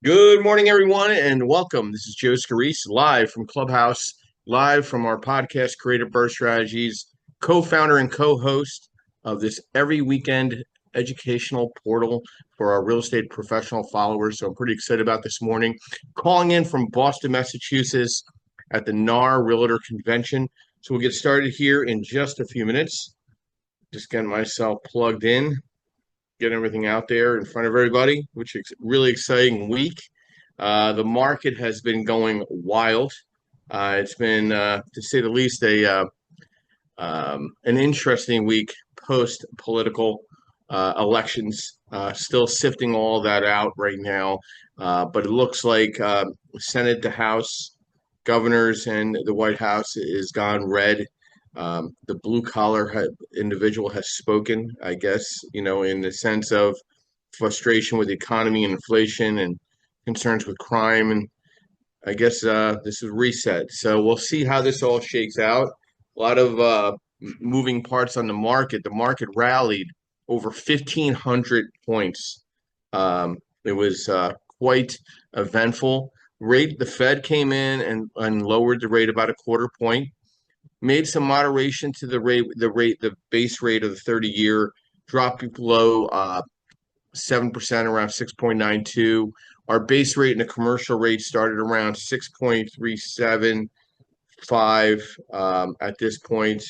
Good morning, everyone, and welcome. This is Joe Scarice, live from Clubhouse, live from our podcast, Creative Birth Strategies, co-founder and co-host of this every weekend educational portal for our real estate professional followers. So I'm pretty excited about this morning. Calling in from Boston, Massachusetts at the NAR Realtor Convention. So we'll get started here in just a few minutes. Just getting myself plugged in, get everything out there in front of everybody, which is a really exciting week. The market has been going wild. It's been, to say the least, an interesting week post political elections. Still sifting all that out right now, but it looks like Senate, the House, governors, and the White House is gone red. The blue collar individual has spoken, I guess, in the sense of frustration with the economy and inflation and concerns with crime. And I guess this is reset. So we'll see how this all shakes out. A lot of moving parts on the market. The market rallied over 1,500 points. It was quite eventful. The Fed came in and lowered the rate about a quarter point, made some moderation to the base rate of the 30-year, dropped below 7%, around 6.92. Our base rate and the commercial rate started around 6.375 at this point.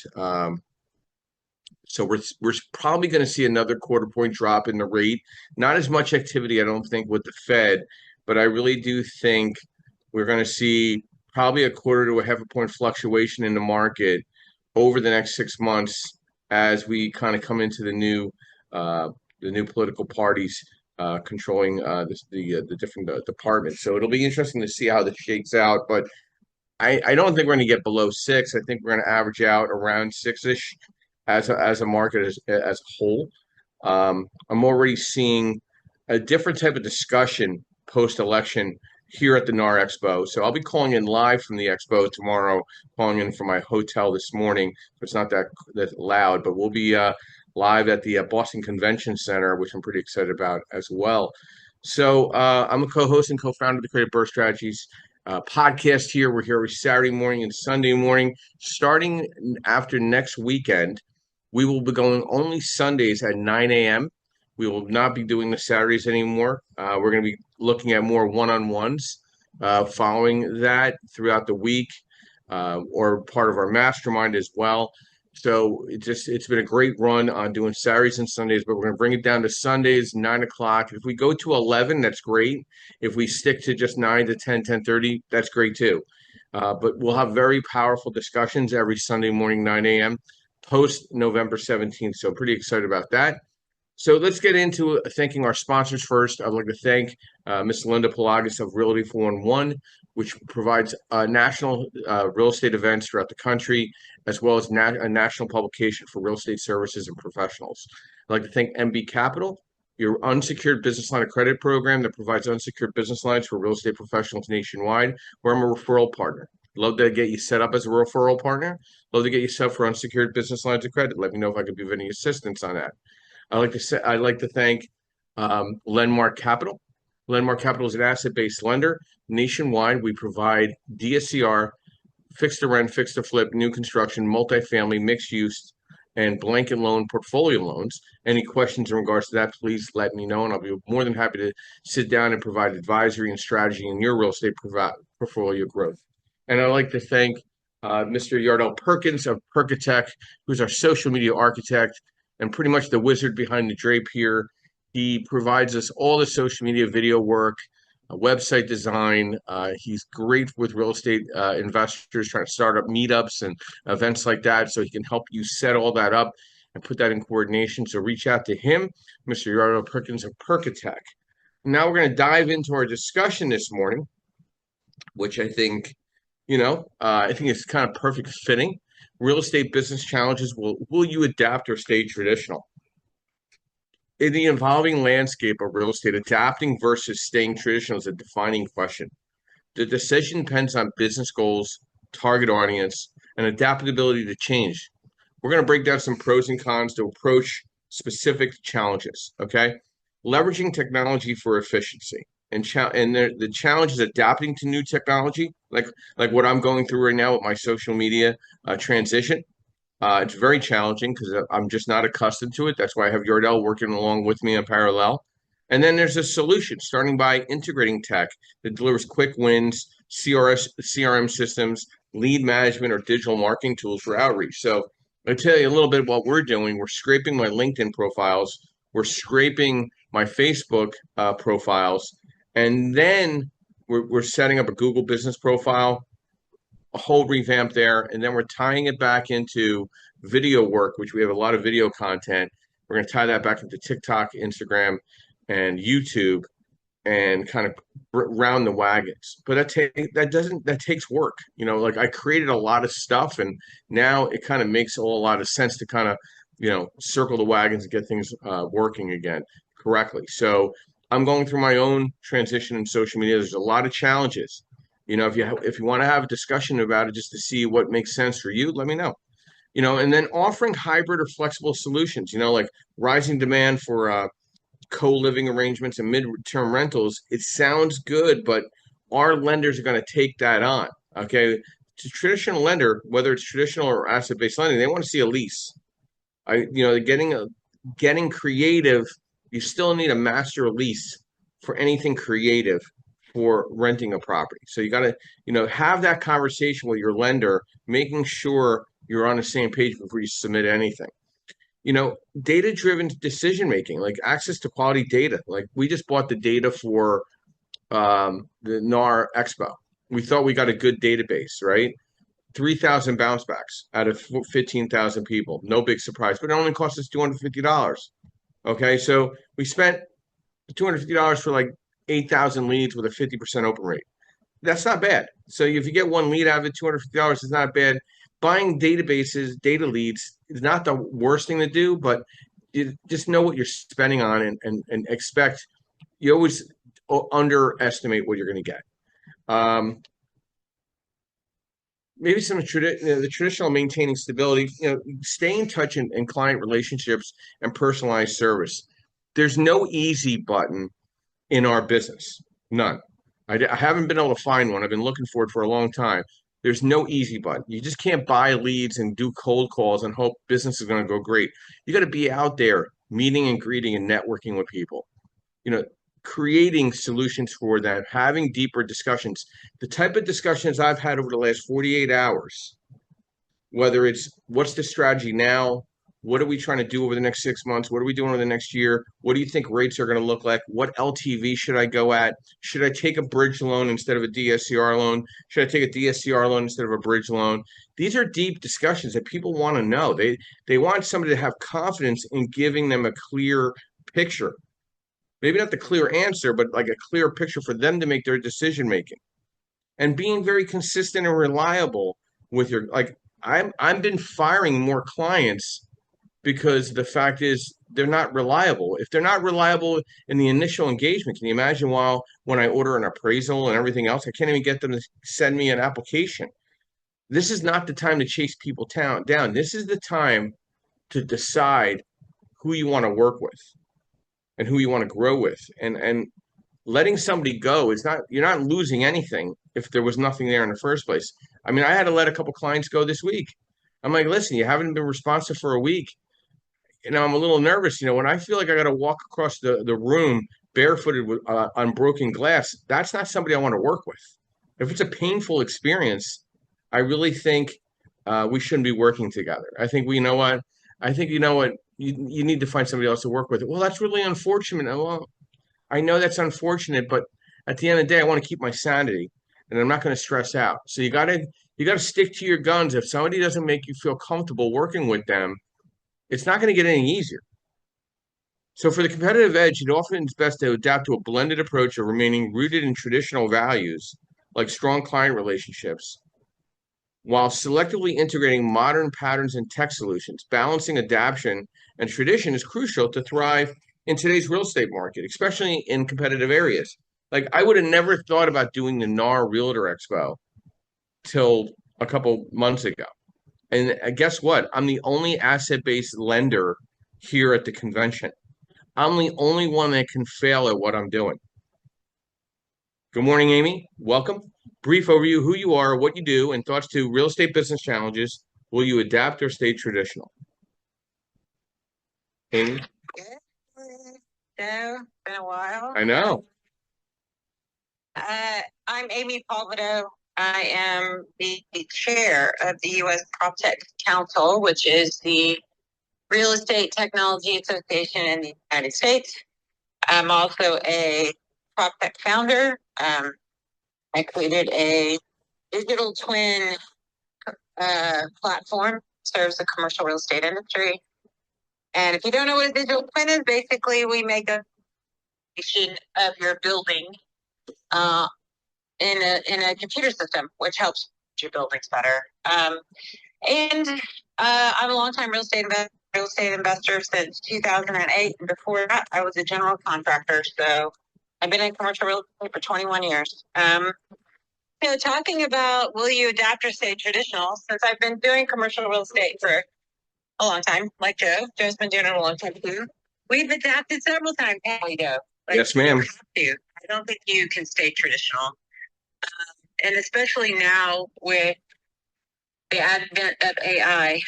So we're probably going to see another quarter point drop in the rate. Not as much activity, I don't think, with the Fed, but I really do think we're going to see probably a quarter to a half a point fluctuation in the market over the next 6 months as we kind of come into the new political parties controlling the different departments. So it'll be interesting to see how this shakes out. But I don't think we're going to get below six. I think we're going to average out around six-ish as a market as a whole. I'm already seeing a different type of discussion post-election here at the NAR Expo. So I'll be calling in live from the Expo tomorrow, calling in from my hotel this morning. So it's not that loud, but we'll be live at the Boston Convention Center, which I'm pretty excited about as well. So I'm a co-host and co-founder of the Creative Birth Strategies podcast here. We're here every Saturday morning and Sunday morning. Starting after next weekend, we will be going only Sundays at 9 a.m. We will not be doing the Saturdays anymore. We're going to be looking at more one-on-ones following that throughout the week, or part of our mastermind as well. So it's been a great run on doing Saturdays and Sundays, but we're going to bring it down to Sundays, 9 o'clock. If we go to 11, that's great. If we stick to just 9 to 10, 10:30, that's great too. But we'll have very powerful discussions every Sunday morning, 9 a.m. post November 17th. So pretty excited about that. So let's get into thanking our sponsors first. I'd like to thank Ms. Linda Pelagas of Realty 411, which provides national real estate events throughout the country, as well as a national publication for real estate services and professionals. I'd like to thank MB Capital, your unsecured business line of credit program that provides unsecured business lines for real estate professionals nationwide, where I'm a referral partner. Love to get you set up as a referral partner. Love to get you set up for unsecured business lines of credit. Let me know if I could be of any assistance on that. I'd like to thank Lenmark Capital. Lenmark Capital is an asset-based lender nationwide. We provide DSCR, fixed to rent, fixed to flip, new construction, multifamily, mixed use, and blanket loan portfolio loans. Any questions in regards to that, please let me know, and I'll be more than happy to sit down and provide advisory and strategy in your real estate portfolio growth. And I'd like to thank Mr. Yardell Perkins of Perkatech, who's our social media architect and pretty much the wizard behind the drape here. He provides us all the social media video work, website design. He's great with real estate investors trying to start up meetups and events like that. So he can help you set all that up and put that in coordination. So reach out to him, Mr. Yardell Perkins of Perkatech. Now we're going to dive into our discussion this morning, which I think, I think it's kind of perfect fitting. Real estate business challenges. Will you adapt or stay traditional? In the evolving landscape of real estate, adapting versus staying traditional is a defining question. The decision depends on business goals, target audience, and adaptability to change. We're going to break down some pros and cons to approach specific challenges, okay? Leveraging technology for efficiency. and the challenge is adapting to new technology, like what I'm going through right now with my social media transition. It's very challenging because I'm just not accustomed to it. That's why I have Yardell working along with me in parallel. And then there's a solution, starting by integrating tech that delivers quick wins, CRM systems, lead management, or digital marketing tools for outreach. So I'll tell you a little bit of what we're doing. We're scraping my LinkedIn profiles. We're scraping my Facebook profiles. And then we're setting up a Google business profile, a whole revamp there, and then we're tying it back into video work, which we have a lot of video content. We're going to tie that back into TikTok, Instagram, and YouTube, and kind of round the wagons. But that takes work. Like I created a lot of stuff, and now it kind of makes a lot of sense to kind of circle the wagons and get things working again correctly. So I'm going through my own transition in social media. There's a lot of challenges. If you want to have a discussion about it just to see what makes sense for you, let me know. And then offering hybrid or flexible solutions, like rising demand for co-living arrangements and mid-term rentals. It sounds good, but our lenders are going to take that on. Okay. To traditional lender, whether it's traditional or asset-based lending, they want to see a lease. Getting creative, you still need a master lease for anything creative for renting a property. So you got to, have that conversation with your lender, making sure you're on the same page before you submit anything. Data-driven decision making, like access to quality data. Like we just bought the data for the NAR Expo. We thought we got a good database, right? 3,000 bounce backs out of 15,000 people. No big surprise, but it only cost us $250. Okay, so we spent $250 for like 8,000 leads with a 50% open rate. That's not bad. So if you get one lead out of it, $250 is not bad. Buying databases, data leads is not the worst thing to do, but you just know what you're spending on and expect. You always underestimate what you're going to get. Maybe the traditional maintaining stability, stay in touch in client relationships and personalized service. There's no easy button in our business. None. I haven't been able to find one. I've been looking for it for a long time. There's no easy button. You just can't buy leads and do cold calls and hope business is going to go great. You got to be out there meeting and greeting and networking with people. Creating solutions for them, having deeper discussions. The type of discussions I've had over the last 48 hours, whether it's what's the strategy now, what are we trying to do over the next 6 months, what are we doing over the next year, what do you think rates are going to look like, what LTV should I go at, should I take a bridge loan instead of a DSCR loan, should I take a DSCR loan instead of a bridge loan? These are deep discussions that people want to know. They want somebody to have confidence in giving them a clear picture. Maybe not the clear answer, but like a clear picture for them to make their decision making. And being very consistent and reliable with your I've been firing more clients because the fact is they're not reliable. If they're not reliable in the initial engagement, can you imagine when I order an appraisal and everything else, I can't even get them to send me an application. This is not the time to chase people down. This is the time to decide who you want to work with and who you want to grow with. And letting somebody go is not, you're not losing anything if there was nothing there in the first place. I mean, I had to let a couple clients go this week. I'm like, listen, you haven't been responsive for a week. I'm a little nervous. When I feel like I got to walk across the room barefooted with on broken glass, that's not somebody I want to work with. If it's a painful experience, I really think we shouldn't be working together. I think you need to find somebody else to work with. Well, that's really unfortunate. Well, I know that's unfortunate, but at the end of the day, I want to keep my sanity, and I'm not going to stress out. So you gotta stick to your guns. If somebody doesn't make you feel comfortable working with them, it's not going to get any easier. So for the competitive edge, it often is best to adapt to a blended approach of remaining rooted in traditional values like strong client relationships, while selectively integrating modern patterns and tech solutions. Balancing adaptation and tradition is crucial to thrive in today's real estate market, especially in competitive areas. Like I would have never thought about doing the NAR Realtor Expo till a couple months ago. And guess what? I'm the only asset-based lender here at the convention. I'm the only one that can fail at what I'm doing. Good morning, Amy. Welcome. Brief overview who you are, what you do, and thoughts to real estate business challenges. Will you adapt or stay traditional? Amy? Good. So, been a while. I know. I'm Amy Palvido. I am the chair of the U.S. PropTech Council, which is the Real Estate Technology Association in the United States. I'm also a PropTech founder. I created a digital twin platform, serves the commercial real estate industry. And if you don't know what a digital twin is, basically we make a of your building uh, in a computer system, which helps your buildings better. And I'm a longtime real estate investor since 2008. And before that, I was a general contractor. So I've been in commercial real estate for 21 years. Talking about will you adapt or stay traditional? Since I've been doing commercial real estate for a long time, like Joe. Joe's been doing it a long time too. We've adapted several times. We do. Yes, ma'am. You have to. I don't think you can stay traditional. And especially now with the advent of AI,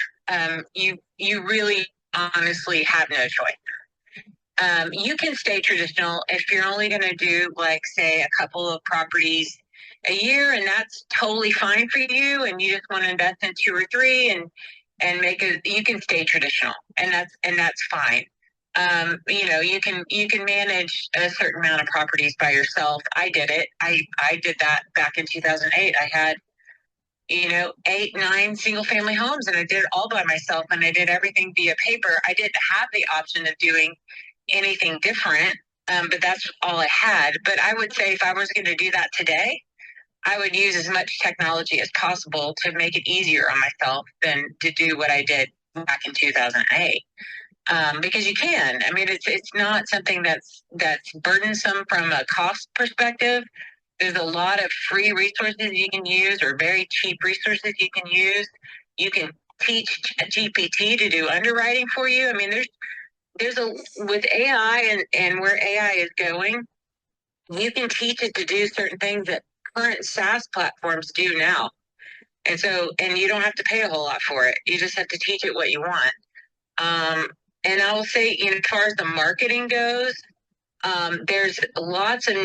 you really honestly have no choice. You can stay traditional if you're only going to do, like, say, a couple of properties a year, and that's totally fine for you. And you just want to invest in two or three, and you can stay traditional, and that's fine. You can manage a certain amount of properties by yourself. I did it. I did that back in 2008. I had 8, 9 single family homes, and I did it all by myself, and I did everything via paper. I didn't have the option of doing anything different, but that's all I had. But I would say if I was going to do that today, I would use as much technology as possible to make it easier on myself than to do what I did back in 2008. Because you can. I mean, it's not something that's burdensome from a cost perspective. There's a lot of free resources you can use, or very cheap resources you can use. You can teach GPT to do underwriting for you. I mean, there's a with AI and where AI is going, you can teach it to do certain things that current SaaS platforms do now. And you don't have to pay a whole lot for it. You just have to teach it what you want. Um, and I will say, as far as the marketing goes, there's lots of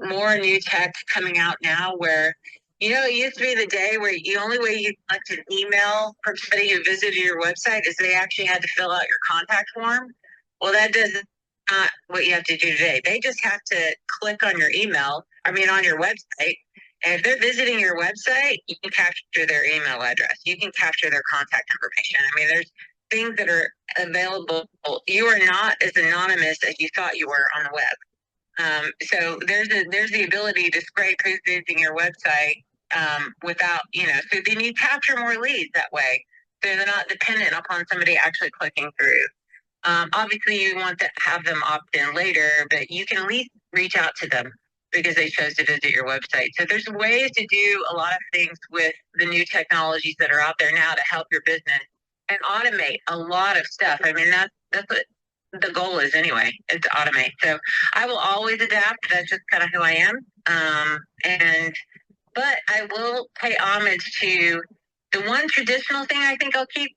more new tech coming out now where, it used to be the day where the only way you collect an email from somebody who visited your website is they actually had to fill out your contact form. Well, that does not what you have to do today. They just have to click on your on your website. And if they're visiting your website, you can capture their email address. You can capture their contact information. I mean, there's things that are available. You are not as anonymous as you thought you were on the web. So there's the ability to scrape who's visiting your website without, so then you capture more leads that way. So they're not dependent upon somebody actually clicking through. Obviously, you want to have them opt in later, but you can at least reach out to them because they chose to visit your website. So there's ways to do a lot of things with the new technologies that are out there now to help your business and automate a lot of stuff. I mean, that's what the goal is anyway, is to automate. So I will always adapt. That's just kind of who I am. But I will pay homage to the one traditional thing I think I'll keep,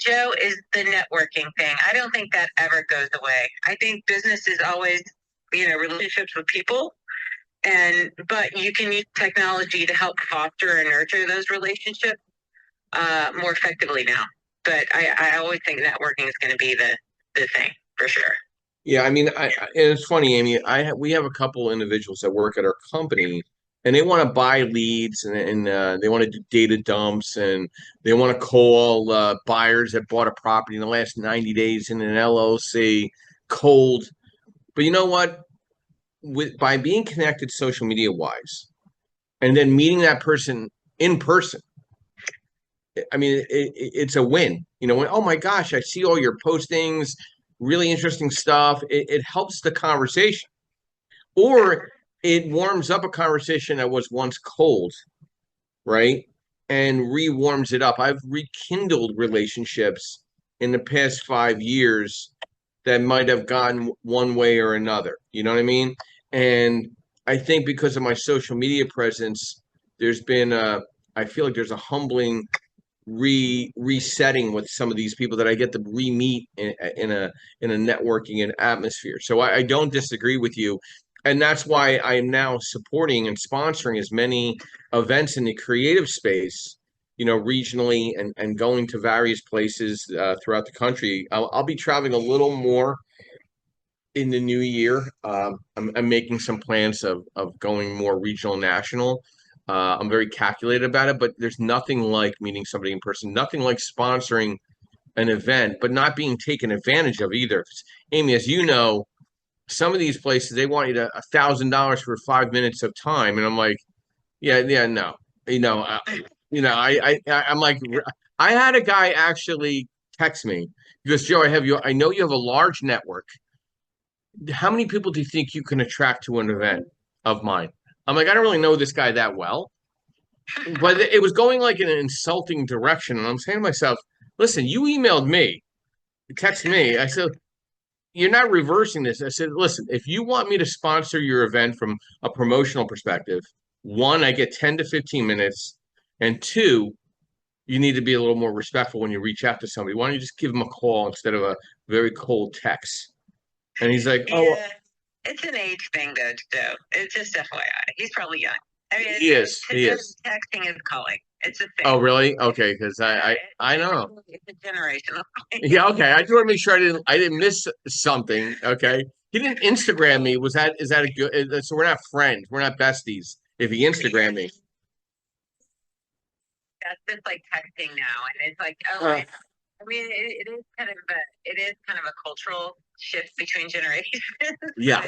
Joe, is the networking thing. I don't think that ever goes away. I think business is always, relationships with people. But you can use technology to help foster and nurture those relationships more effectively now. But I always think networking is going to be the thing for sure. Yeah, I mean, it's funny, Amy. We have a couple individuals that work at our company, and they want to buy leads, and they want to do data dumps, and they want to call buyers that bought a property in the last 90 days in an LLC cold. But you know what? By being connected social media wise, and then meeting that person in person, I mean, it's a win. Oh my gosh, I see all your postings, really interesting stuff. It helps the conversation, or it warms up a conversation that was once cold, right? And re-warms it up. I've rekindled relationships in the past 5 years that might have gone one way or another. You know what I mean? And I think because of my social media presence, there's been I feel like there's a humbling resetting with some of these people that I get to re-meet in a networking and atmosphere. So I don't disagree with you. And that's why I am now supporting and sponsoring as many events in the creative space, regionally and going to various places throughout the country. I'll be traveling a little more in the new year. I'm making some plans of going more regional, national. I'm very calculated about it, but there's nothing like meeting somebody in person, nothing like sponsoring an event, but not being taken advantage of either. 'Cause, Amy, as you know, some of these places they want you to $1,000 for 5 minutes of time, and I'm like, yeah, yeah, no, I'm like, I had a guy actually text me. He goes, Joe, I know you have a large network. How many people do you think you can attract to an event of mine? I'm like, I don't really know this guy that well, but it was going like in an insulting direction. And I'm saying to myself, listen, you emailed me, text me. I said, you're not reversing this. I said, listen, if you want me to sponsor your event from a promotional perspective, one, I get 10 to 15 minutes. And two, you need to be a little more respectful when you reach out to somebody. Why don't you just give them a call instead of a very cold text? And he's like, oh, Yeah, it's an age thing, though. Joe. It's just FYI. He's probably young. I mean, he is. He is. texting is calling. It's a thing. Oh, really? Okay, because I know. It's a generational thing. Yeah, okay. I just want to make sure I didn't miss something. Okay. He didn't Instagram me. Is that a good so we're not friends. We're not besties. If he Instagram me. That's just like texting now, and it's like, oh, I mean, it is kind of a cultural shift between generations. Yeah.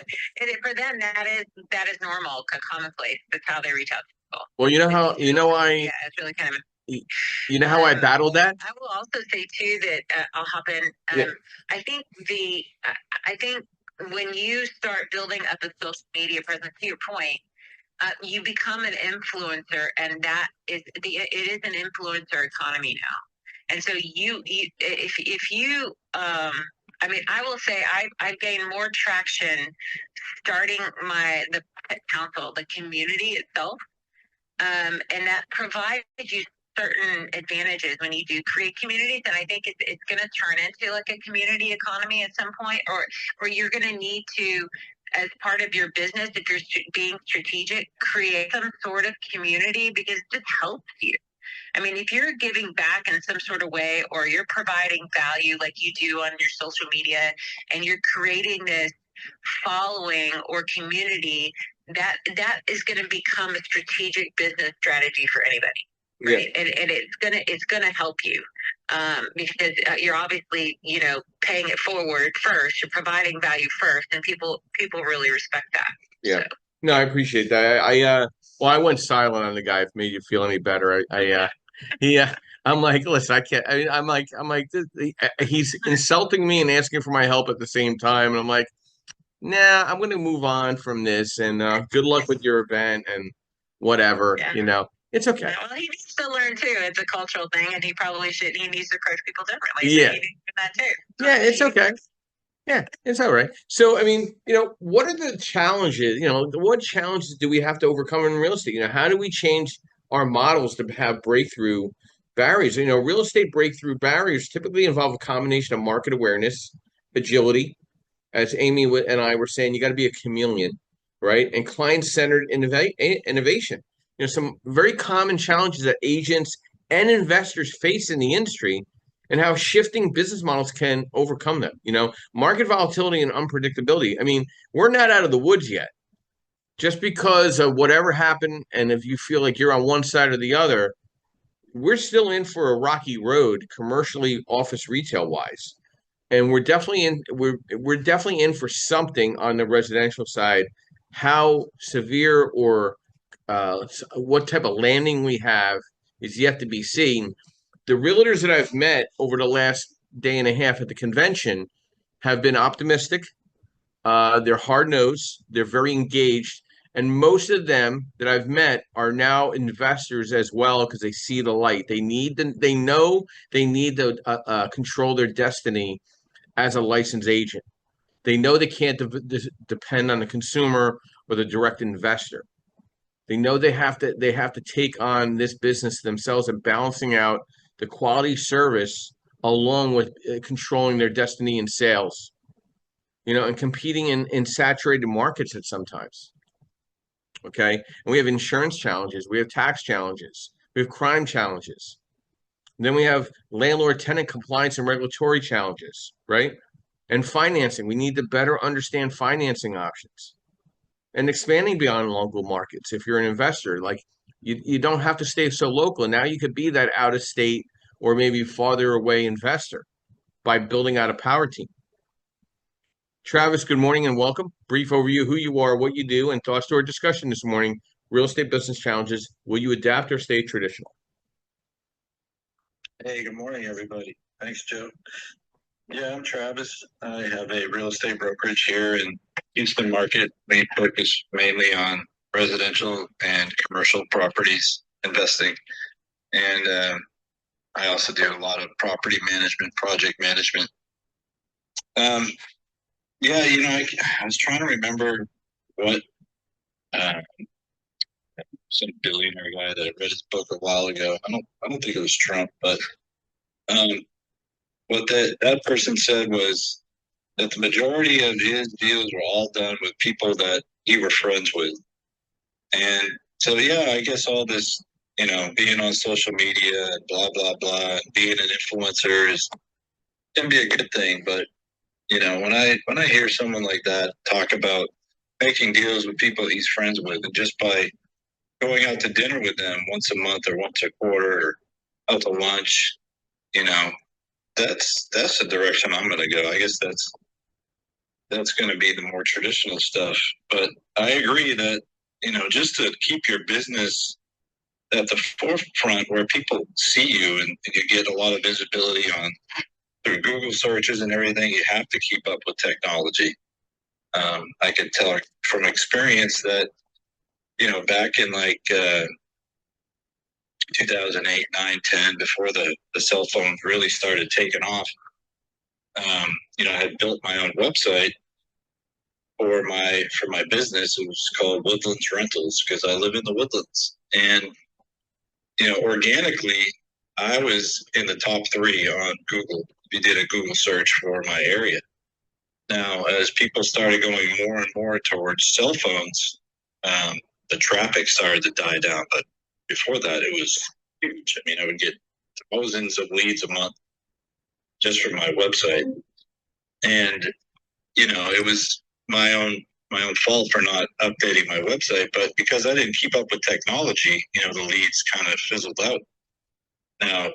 For them, that is normal, commonplace. That's how they reach out to people. Well, Yeah, it's really kind of. You know how I battled that? I will also say too that I'll hop in. Yeah. I think I think when you start building up a social media presence, to your point, you become an influencer, and it is an influencer economy now. And so if you I mean, I will say I've gained more traction starting the council, the community itself, and that provides you certain advantages when you do create communities. And I think it's going to turn into like a community economy at some point, or you're going to need to, as part of your business, if you're being strategic, create some sort of community, because it just helps you. I mean, if you're giving back in some sort of way, or you're providing value like you do on your social media, and you're creating this following or community, that is going to become a strategic business strategy for anybody. Right. Yeah. And it's gonna help you, because you're obviously, paying it forward first. You're providing value first, and people really respect that. Yeah. So. No, I appreciate that. Well, I went silent on the guy. If it made you feel any better, I'm like, listen, I can't. I'm like, he's insulting me and asking for my help at the same time, and I'm like, nah, I'm going to move on from this, and good luck with your event and whatever. Yeah. It's okay. Yeah, well, he needs to learn too. It's a cultural thing, and he probably should. He needs to approach people differently. Yeah, so he needs to do that too. Yeah, it's okay. Yeah, it's all right. So, I mean, what are the challenges? What challenges do we have to overcome in real estate? How do we change our models to have breakthrough barriers? Real estate breakthrough barriers typically involve a combination of market awareness, agility, as Amy and I were saying, you got to be a chameleon, right? And client-centered innovation. Some very common challenges that agents and investors face in the industry, and how shifting business models can overcome them. Market volatility and unpredictability. I mean, we're not out of the woods yet. Just because of whatever happened, and if you feel like you're on one side or the other, we're still in for a rocky road, commercially, office, retail wise. And we're definitely in for something on the residential side. How severe or what type of landing we have is yet to be seen. The realtors that I've met over the last day and a half at the convention have been optimistic. They're hard-nosed. They're very engaged. And most of them that I've met are now investors as well, because they see the light. They know they need to control their destiny as a licensed agent. They know they can't depend on the consumer or the direct investor. They know they have to take on this business themselves and balancing out the quality service along with controlling their destiny in sales, and competing in saturated markets at sometimes. Okay. And we have insurance challenges, we have tax challenges, we have crime challenges. And then we have landlord tenant compliance and regulatory challenges, right? And financing. We need to better understand financing options and expanding beyond local markets. If you're an investor, like you don't have to stay so local. Now you could be that out of state or maybe farther away investor by building out a power team. Travis, good morning and welcome. Brief overview, who you are, what you do, and thoughts to our discussion this morning. Real estate business challenges. Will you adapt or stay traditional? Hey, good morning, everybody. Thanks, Joe. Yeah, I'm Travis. I have a real estate brokerage here in Houston market. We focus mainly on residential and commercial properties investing. And I also do a lot of property management, project management. Yeah, I was trying to remember what some billionaire guy that read his book a while ago. I don't think it was Trump, but what that person said was that the majority of his deals were all done with people that he were friends with. And so, yeah, I guess all this, being on social media and blah, blah, blah, and being an influencer can be a good thing. But, when I hear someone like that talk about making deals with people he's friends with, and just by going out to dinner with them once a month or once a quarter or out to lunch, that's the direction I'm going to go. I guess that's going to be the more traditional stuff. But I agree that, just to keep your business at the forefront where people see you and you get a lot of visibility on through Google searches and everything, you have to keep up with technology. I can tell from experience that, back in like 2008, 9, 10, before the cell phones really started taking off, I had built my own website for my business. It was called Woodlands Rentals because I live in the Woodlands. And, organically, I was in the top 3 on Google. We did a Google search for my area. Now, as people started going more and more towards cell phones, the traffic started to die down. But before that, it was huge. I mean, I would get thousands of leads a month just from my website. And, it was my own fault for not updating my website. But because I didn't keep up with technology, the leads kind of fizzled out. Now,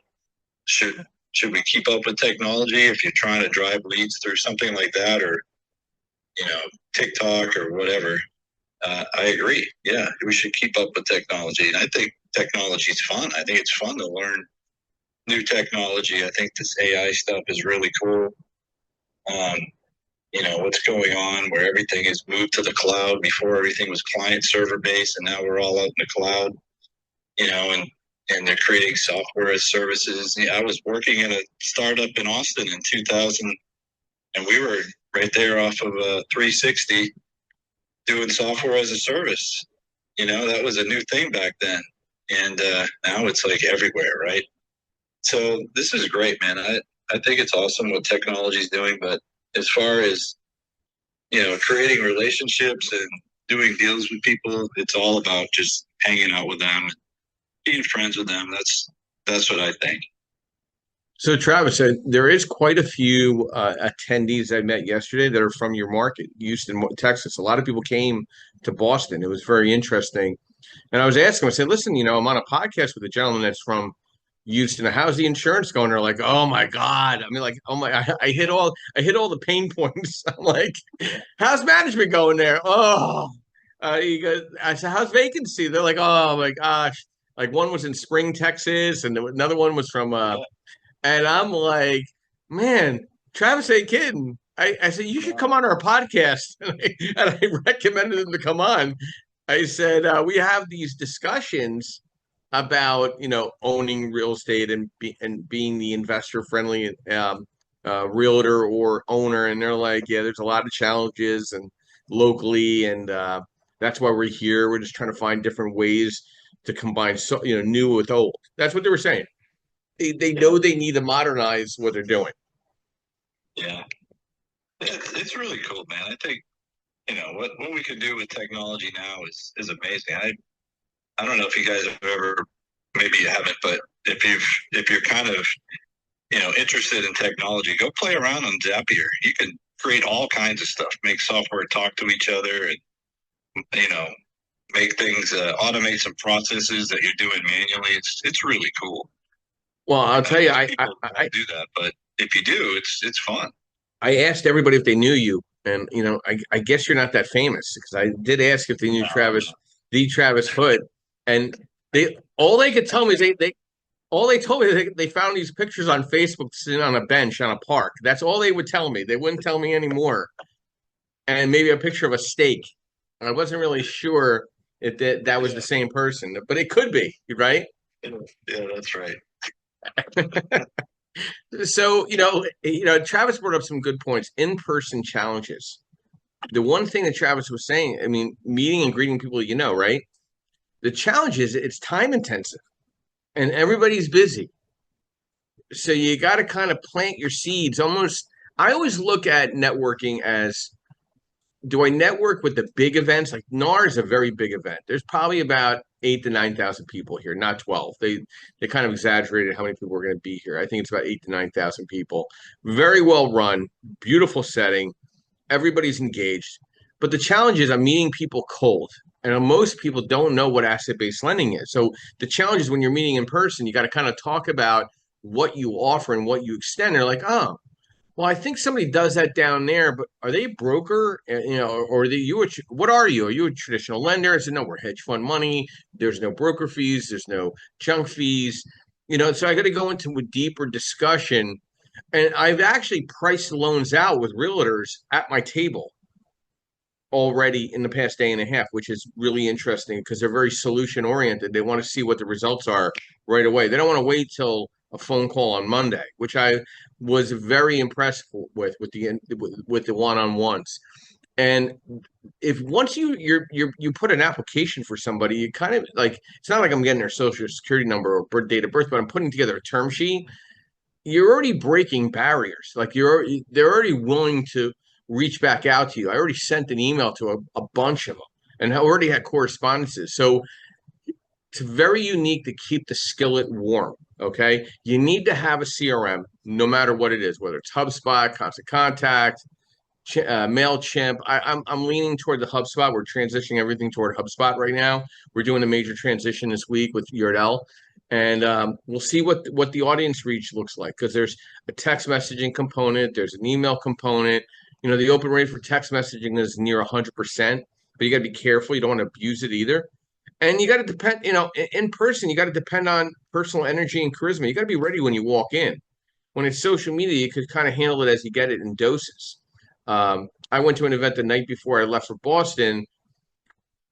should we keep up with technology if you're trying to drive leads through something like that, or TikTok or whatever? I agree. Yeah, we should keep up with technology, and I think technology is fun. I think it's fun to learn new technology. I think this AI stuff is really cool. What's going on where everything is moved to the cloud. Before, everything was client server based, and now we're all out in the cloud. And they're creating software as services. I was working in a startup in Austin in 2000, and we were right there off of 360 doing software as a service. That was a new thing back then. And now it's like everywhere, right? So this is great, man. I think it's awesome what technology is doing. But as far as, creating relationships and doing deals with people, it's all about just hanging out with them, being friends with them. That's what I think. So, Travis, there is quite a few attendees I met yesterday that are from your market, Houston, Texas. A lot of people came to Boston. It was very interesting. And I was asking them, I said, listen, I'm on a podcast with a gentleman that's from Houston. How's the insurance going? They're like, oh my God. I mean, like, oh my, I hit all the pain points. I'm like, how's management going there? Oh, I said, how's vacancy? They're like, oh my gosh. Like one was in Spring, Texas, and another one was from and I'm like, man, Travis ain't kidding. I said, you should come on our podcast. And I recommended him to come on. I said, we have these discussions about, owning real estate and being the investor friendly realtor or owner. And they're like, yeah, there's a lot of challenges and locally. And That's why we're here. We're just trying to find different ways to combine, so new with old. That's what they were saying. They know they need to modernize what they're doing. Yeah. It's really cool, man. I think, what we can do with technology now is amazing. I don't know if you guys have ever, maybe you haven't, but if you're kind of, interested in technology, go play around on Zapier. You can create all kinds of stuff, make software talk to each other, and you know, make things automate some processes that you're doing manually. It's really cool. Well, I'll tell you, Most people won't do that, but if you do, it's fun. I asked everybody if they knew you, and I guess you're not that famous because I did ask if they knew Travis, the Travis Hood, and they all they could tell me is they all they told me is they found these pictures on Facebook sitting on a bench on a park. That's all they would tell me. They wouldn't tell me anymore, and maybe a picture of a steak. And I wasn't really sure if that was the same person, but it could be, right? Yeah, that's right. So, Travis brought up some good points. In-person challenges. The one thing that Travis was saying, I mean, meeting and greeting people, right? The challenge is it's time intensive and everybody's busy. So you got to kind of plant your seeds almost. I always look at networking as, do I network with the big events? Like NAR is a very big event. There's probably about 8 to 9,000 people here, not 12. They kind of exaggerated how many people were going to be here. I think it's about 8 to 9,000 people. Very well run, beautiful setting. Everybody's engaged. But the challenge is I'm meeting people cold. And most people don't know what asset-based lending is. So the challenge is when you're meeting in person, you got to kind of talk about what you offer and what you extend. They're like, oh, well, I think somebody does that down there, but are they a broker? Or are they what are you? Are you a traditional lender? I said, no, we're hedge fund money. There's no broker fees. There's no junk fees. So I got to go into a deeper discussion. And I've actually priced loans out with realtors at my table already in the past day and a half, which is really interesting because they're very solution oriented. They want to see what the results are right away. They don't want to wait till a phone call on Monday, which I was very impressed with the one-on-ones. And if once you put an application for somebody, you kind of like, it's not like I'm getting their social security number or date of birth, but I'm putting together a term sheet. You're already breaking barriers. Like they're already willing to reach back out to you. I already sent an email to a bunch of them and I already had correspondences. So it's very unique to keep the skillet warm. Okay. You need to have a CRM no matter what it is, whether it's HubSpot, Constant Contact, MailChimp. I'm leaning toward the HubSpot. We're transitioning everything toward HubSpot right now. We're doing a major transition this week with Yardell. And we'll see what the audience reach looks like because there's a text messaging component. There's an email component. The open rate for text messaging is near 100%, but you got to be careful. You don't want to abuse it either. And you got to depend, in person, you got to depend on personal energy and charisma. You got to be ready when you walk in. When it's social media, you could kind of handle it as you get it in doses. I went to an event the night before I left for Boston.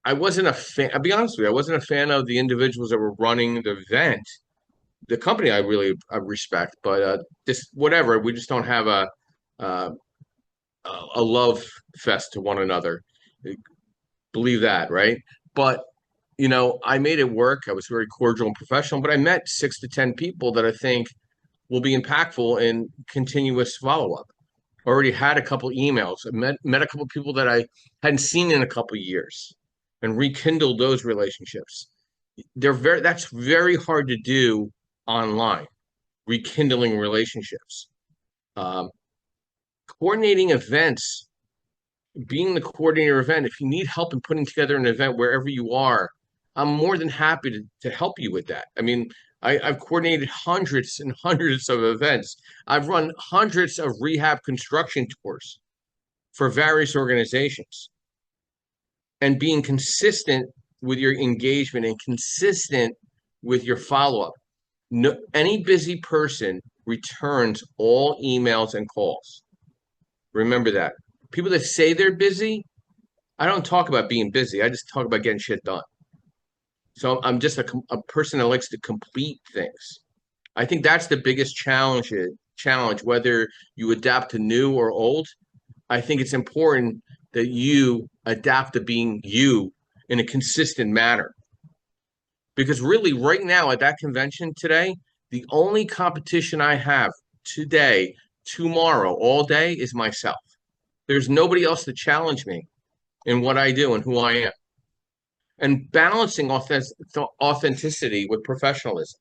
I wasn't a fan. I'll be honest with you. I wasn't a fan of the individuals that were running the event. The company I respect, but just whatever. We just don't have uh, a love fest to one another. Believe that, right? But I made it work. I was very cordial and professional, but I met 6 to 10 people that I think will be impactful in continuous follow-up. Already had a couple emails. I met a couple people that I hadn't seen in a couple years and rekindled those relationships. That's very hard to do online, rekindling relationships. Um, Coordinating events, being the coordinator event, if you need help in putting together an event wherever you are, I'm more than happy to help you with that. I mean, I've coordinated hundreds and hundreds of events. I've run hundreds of rehab construction tours for various organizations. And being consistent with your engagement and consistent with your follow-up. No, any busy person returns all emails and calls. Remember that. People that say they're busy, I don't talk about being busy. I just talk about getting shit done. So I'm just a person that likes to complete things. I think that's the biggest challenge, whether you adapt to new or old. I think it's important that you adapt to being you in a consistent manner. Because really, right now at that convention today, the only competition I have today, tomorrow, all day is myself. There's nobody else to challenge me in what I do and who I am. And balancing authenticity with professionalism.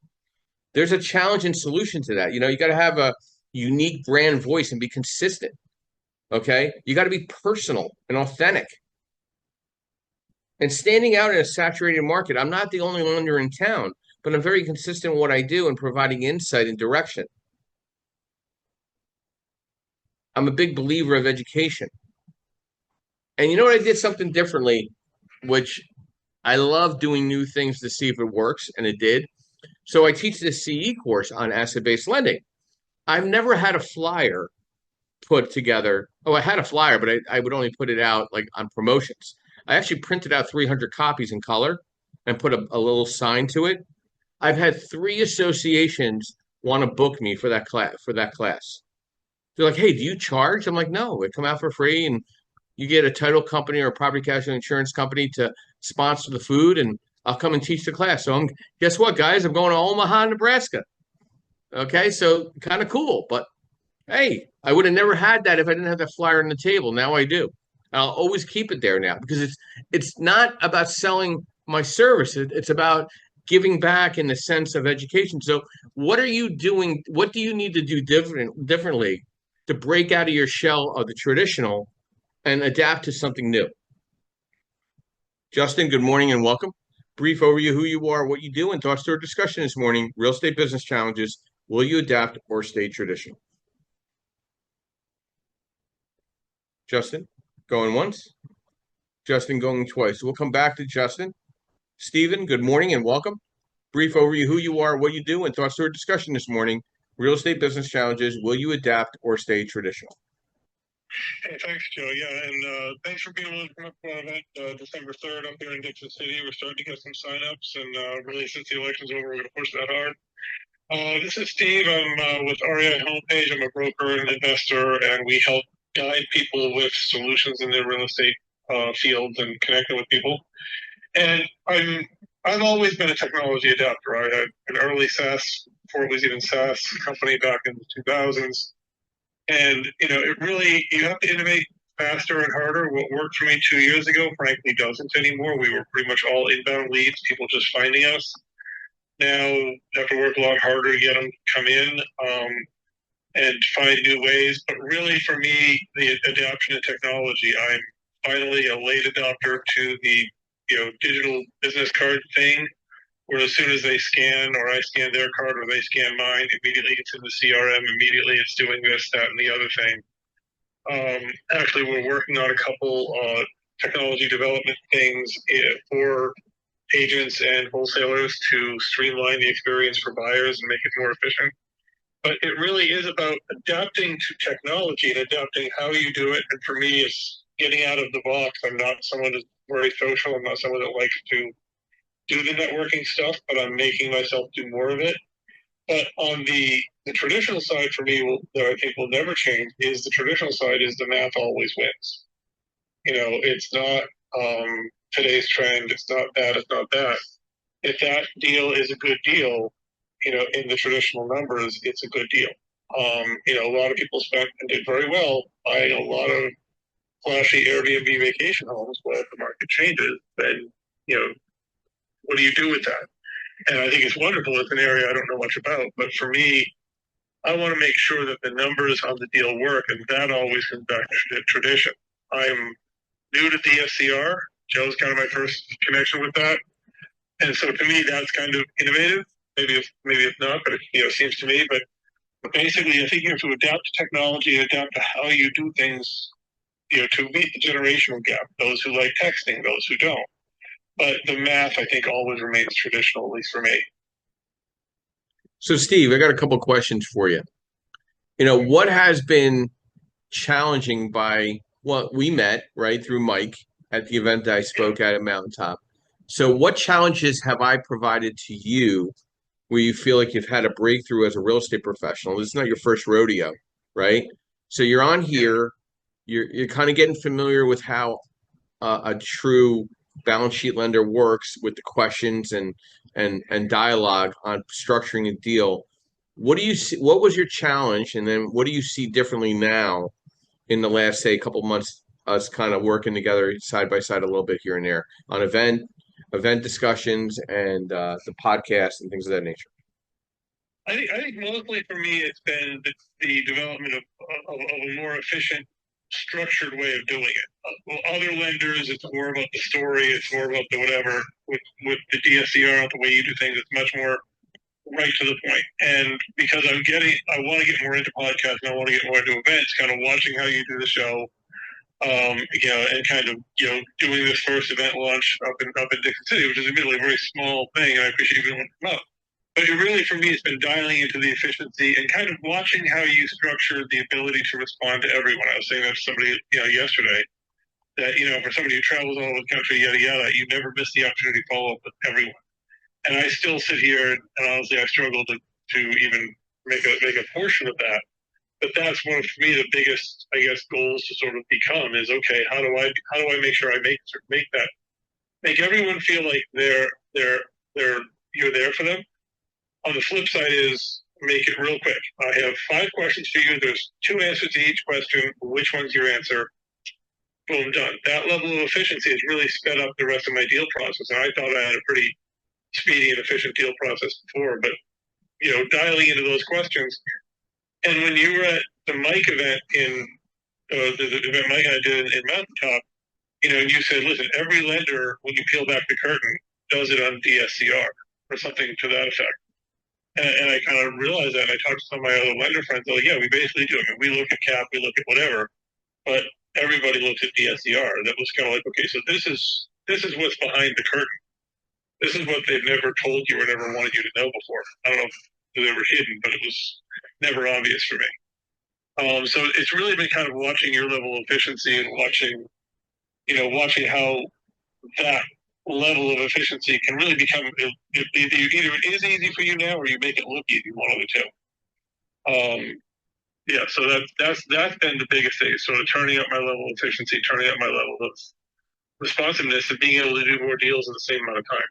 There's a challenge and solution to that. You got to have a unique brand voice and be consistent. Okay. You got to be personal and authentic. And standing out in a saturated market, I'm not the only lender in town, but I'm very consistent in what I do and providing insight and direction. I'm a big believer of education. And you know what? I did something differently, which I love doing new things to see if it works, and it did. So I teach this CE course on asset-based lending. I've never had a flyer put together. Oh, I had a flyer, but I would only put it out like on promotions. I actually printed out 300 copies in color and put a little sign to it. I've had 3 associations want to book me for that class. They're like, "Hey, do you charge?" I'm like, "No, it come out for free, and you get a title company or a property casualty insurance company to sponsor the food, and I'll come and teach the class." So guess what, guys? I'm going to Omaha, Nebraska. Okay, so kind of cool, but hey, I would have never had that if I didn't have that flyer on the table. Now I do. I'll always keep it there now because it's not about selling my service. It's about giving back in the sense of education. So what are you doing? What do you need to do differently to break out of your shell of the traditional and adapt to something new? Justin, good morning and welcome. Brief overview who you are, what you do, and thoughts to our discussion this morning. Real estate business challenges. Will you adapt or stay traditional? Justin, going once. Justin going twice. We'll come back to Justin. Stephen, good morning and welcome. Brief overview who you are, what you do, and thoughts to our discussion this morning. Real estate business challenges. Will you adapt or stay traditional? Hey, thanks, Joe. Yeah, and thanks for being willing to come up for our event December 3rd up here in Dixon City. We're starting to get some signups, and really, since the election's over, we're going to push that hard. This is Steve. I'm with REI Homepage. I'm a broker and investor, and we help guide people with solutions in their real estate fields and connect them with people. And I've always been a technology adapter. I had an early SaaS, before it was even SaaS, company back in the 2000s. And, it really, you have to innovate faster and harder. What worked for me 2 years ago, frankly, doesn't anymore. We were pretty much all inbound leads, people just finding us. Now, you have to work a lot harder to get them to come in and find new ways. But really, for me, the adoption of technology, I'm finally a late adopter to the, digital business card thing, where as soon as they scan or I scan their card or they scan mine, immediately it's in the CRM, immediately it's doing this, that, and the other thing. Actually, we're working on a couple technology development things for agents and wholesalers to streamline the experience for buyers and make it more efficient. But it really is about adapting to technology and adapting how you do it. And for me, it's getting out of the box. I'm not someone who's very social. I'm not someone that likes to do the networking stuff, but I'm making myself do more of it. But on the traditional side for me, that I think will never change, is the traditional side is the math always wins. It's not today's trend. It's not that. It's not that. If that deal is a good deal, in the traditional numbers, it's a good deal. A lot of people spent and did very well buying a lot of flashy Airbnb vacation homes. Well, if the market changes, then, what do you do with that? And I think it's wonderful. It's an area I don't know much about. But for me, I want to make sure that the numbers on the deal work. And that always comes back to tradition. I'm new to DSCR. Joe's kind of my first connection with that. And so to me, that's kind of innovative. Maybe it's not, but it seems to me. But basically, I think you have to adapt to technology, adapt to how you do things, to meet the generational gap. Those who like texting, those who don't. But the math, I think, always remains traditional, at least for me. So, Steve, I got a couple questions for you. What has been challenging by what we met, right, through Mike at the event that I spoke at Mountaintop. So what challenges have I provided to you where you feel like you've had a breakthrough as a real estate professional? This is not your first rodeo, right? So you're on here, you're kind of getting familiar with how a true balance sheet lender works with the questions and dialogue on structuring a deal. What do you see? What was your challenge, and then what do you see differently now in the last, say, couple months? Us kind of working together side by side a little bit here and there on event discussions and the podcast and things of that nature. I think mostly for me, it's been the development of a more efficient, structured way of doing it. Well, other lenders, it's more about the story, it's more about the whatever. With the DSCR, the way you do things, it's much more right to the point. And because I want to get more into podcasts and I want to get more into events, kind of watching how you do the show, and kind of, doing this first event launch up in Dixon City, which is admittedly a very small thing, and I appreciate you want to come up. But it really, for me, it's been dialing into the efficiency and kind of watching how you structure the ability to respond to everyone. I was saying that to somebody, yesterday, that, for somebody who travels all over the country, yada, yada, you never miss the opportunity to follow up with everyone. And I still sit here, and honestly, I struggle to even make a portion of that. But that's one of, for me, the biggest, I guess, goals to sort of become is, okay, how do I make sure I make everyone feel like you're there for them. On the flip side is make it real quick. I have 5 questions for you. There's 2 answers to each question. Which one's your answer? Boom, done. That level of efficiency has really sped up the rest of my deal process. And I thought I had a pretty speedy and efficient deal process before, but dialing into those questions. And when you were at the Mike event in the event Mike and I did in Mountaintop, and you said, listen, every lender, when you peel back the curtain, does it on DSCR or something to that effect. And I kind of realized that, and I talked to some of my other lender friends. They're like, yeah, we basically do. I mean, we look at cap, we look at whatever, but everybody looks at DSCR. That was kind of like, okay, so this is what's behind the curtain. This is what they've never told you or never wanted you to know before. I don't know if it was ever hidden, but it was never obvious for me. So it's really been kind of watching your level of efficiency and watching how that level of efficiency can really become either it is easy for you now or you make it look easy, one of the two. So that's been the biggest thing, sort of turning up my level of efficiency, turning up my level of responsiveness, and being able to do more deals in the same amount of time.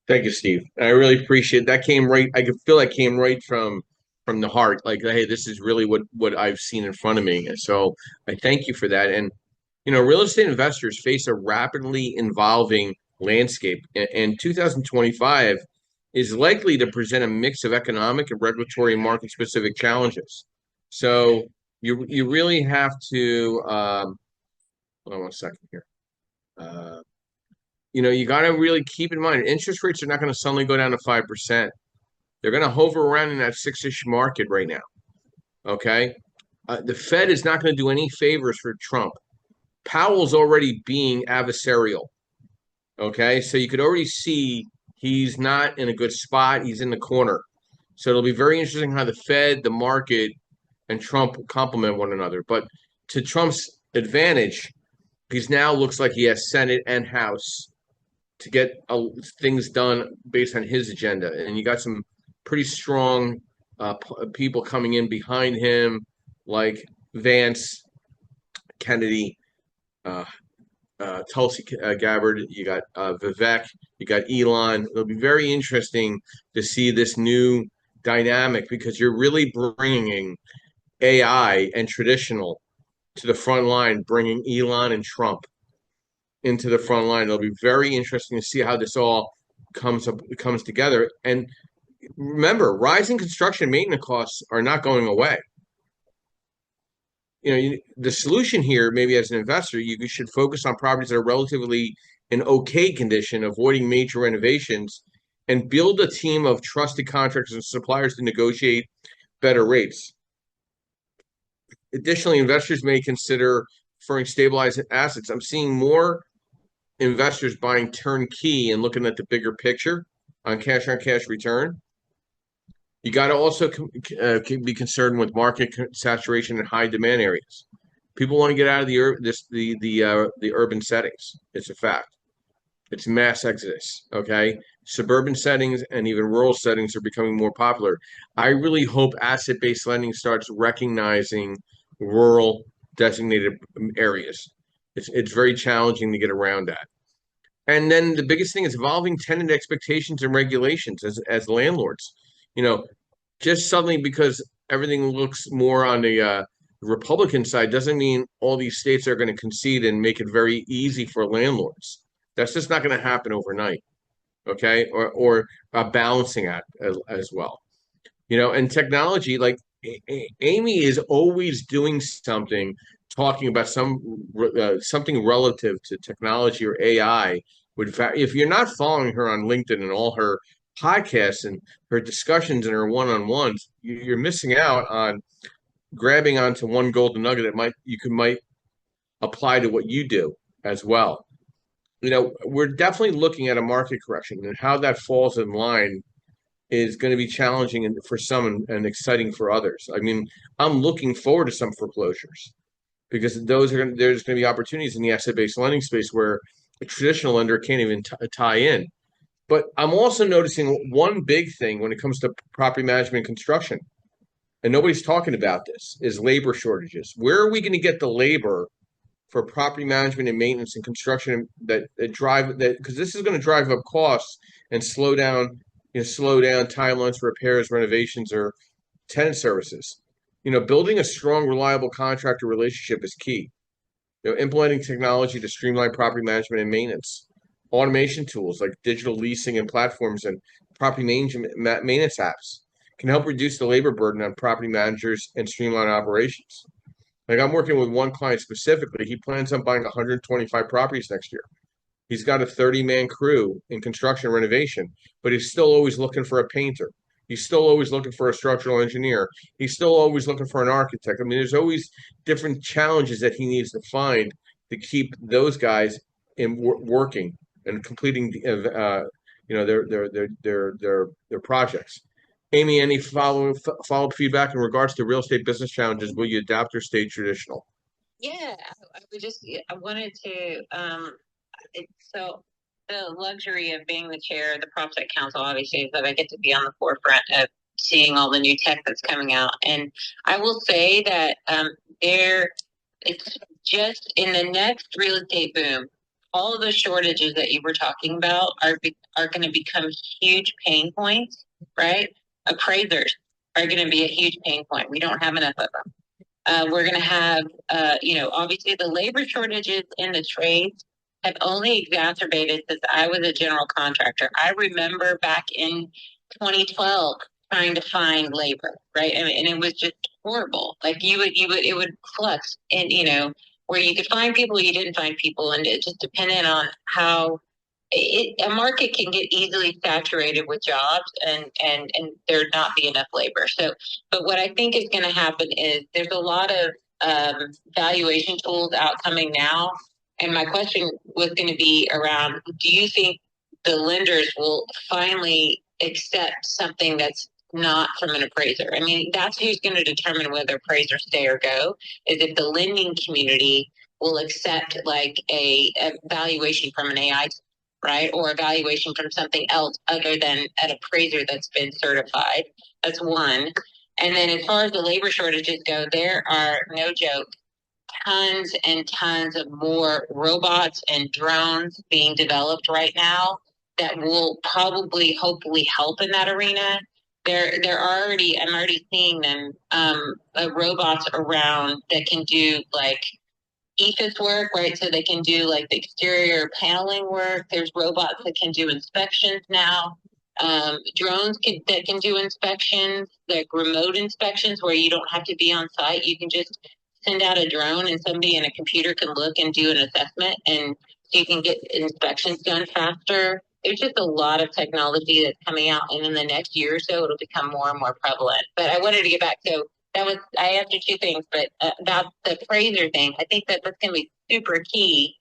Thank you, Steve. I really appreciate that. Came right. I could feel that came right from the heart. Like, hey, this is really what I've seen in front of me. And so I thank you for that. And real estate investors face a rapidly evolving landscape, and 2025 is likely to present a mix of economic and regulatory and market-specific challenges. So you really have to hold on one second here. You got to really keep in mind interest rates are not going to suddenly go down to 5%. They're going to hover around in that 6-ish market right now. Okay, the Fed is not going to do any favors for Trump. Powell's already being adversarial. Okay, so you could already see he's not in a good spot. He's in the corner. So it'll be very interesting how the Fed, the market, and Trump complement one another. But to Trump's advantage, because now looks like he has Senate and House to get things done based on his agenda. And you got some pretty strong people coming in behind him, like Vance, Kennedy, Tulsi Gabbard, you got Vivek, you got Elon. It'll be very interesting to see this new dynamic because you're really bringing AI and traditional to the front line, bringing Elon and Trump into the front line. It'll be very interesting to see how this all comes together. And remember, rising construction and maintenance costs are not going away. The solution here, maybe as an investor, you should focus on properties that are relatively in okay condition, avoiding major renovations, and build a team of trusted contractors and suppliers to negotiate better rates. Additionally, investors may consider preferring stabilized assets. I'm seeing more investors buying turnkey and looking at the bigger picture on cash return. You got to also be concerned with market saturation in high demand areas. People want to get out of the urban settings. It's a fact. It's mass exodus. Okay, suburban settings and even rural settings are becoming more popular. I really hope asset-based lending starts recognizing rural designated areas. It's very challenging to get around that. And then the biggest thing is evolving tenant expectations and regulations as landlords. You know, just suddenly because everything looks more on the Republican side doesn't mean all these states are going to concede and make it very easy for landlords. That's just not going to happen overnight. Okay, or a balancing act as well. You know, and technology, like Amy is always doing something, talking about something relative to technology or AI. If you're not following her on LinkedIn and all her podcasts and her discussions and her one-on-ones, you're missing out on grabbing onto one golden nugget that might apply to what you do as well. You know, we're definitely looking at a market correction, and how that falls in line is going to be challenging for some and exciting for others. I mean, I'm looking forward to some foreclosures because there's going to be opportunities in the asset-based lending space where a traditional lender can't even tie in. But I'm also noticing one big thing when it comes to property management and construction, and nobody's talking about this, is labor shortages. Where are we going to get the labor for property management and maintenance and construction that drive that, because this is going to drive up costs and slow down timelines for repairs, renovations, or tenant services. You know, building a strong, reliable contractor relationship is key. You know, implementing technology to streamline property management and maintenance, automation tools like digital leasing and platforms and property maintenance apps can help reduce the labor burden on property managers and streamline operations. Like I'm working with one client specifically. He plans on buying 125 properties next year. He's got a 30-man crew in construction and renovation, but he's still always looking for a painter. He's still always looking for a structural engineer. He's still always looking for an architect. I mean, there's always different challenges that he needs to find to keep those guys working and completing, their projects. Amy, any follow-up feedback in regards to real estate business challenges? Will you adapt or stay traditional? Yeah, I wanted to, so the luxury of being the chair of the PropTech Council, obviously, is that I get to be on the forefront of seeing all the new tech that's coming out. And I will say that it's just in the next real estate boom, all of the shortages that you were talking about are going to become huge pain points, right? Appraisers are going to be a huge pain point. We don't have enough of them. We're going to have, obviously the labor shortages in the trades have only exacerbated since I was a general contractor. I remember back in 2012 trying to find labor, right? And it was just horrible. Like it would flux, and where you could find people, you didn't find people, and it just depended on how a market can get easily saturated with jobs and there not be enough labor. So, but what I think is going to happen is there's a lot of valuation tools out coming now. And my question was going to be around, do you think the lenders will finally accept something that's not from an appraiser? I mean, that's who's going to determine whether appraisers stay or go, is if the lending community will accept like a valuation from an AI, right? Or evaluation from something else other than an appraiser that's been certified. That's one. And then as far as the labor shortages go, there are, no joke, tons and tons of more robots and drones being developed right now that will probably, hopefully help in that arena. I'm already seeing them, robots around that can do like EFIS work, right? So they can do like the exterior paneling work. There's robots that can do inspections now. Drones that can do inspections, like remote inspections where you don't have to be on site. You can just send out a drone and somebody in a computer can look and do an assessment, and you can get inspections done faster. There's just a lot of technology that's coming out, and in the next year or so, it'll become more and more prevalent. But I wanted to get back. So I answered two things, but about the appraiser thing, I think that's going to be super key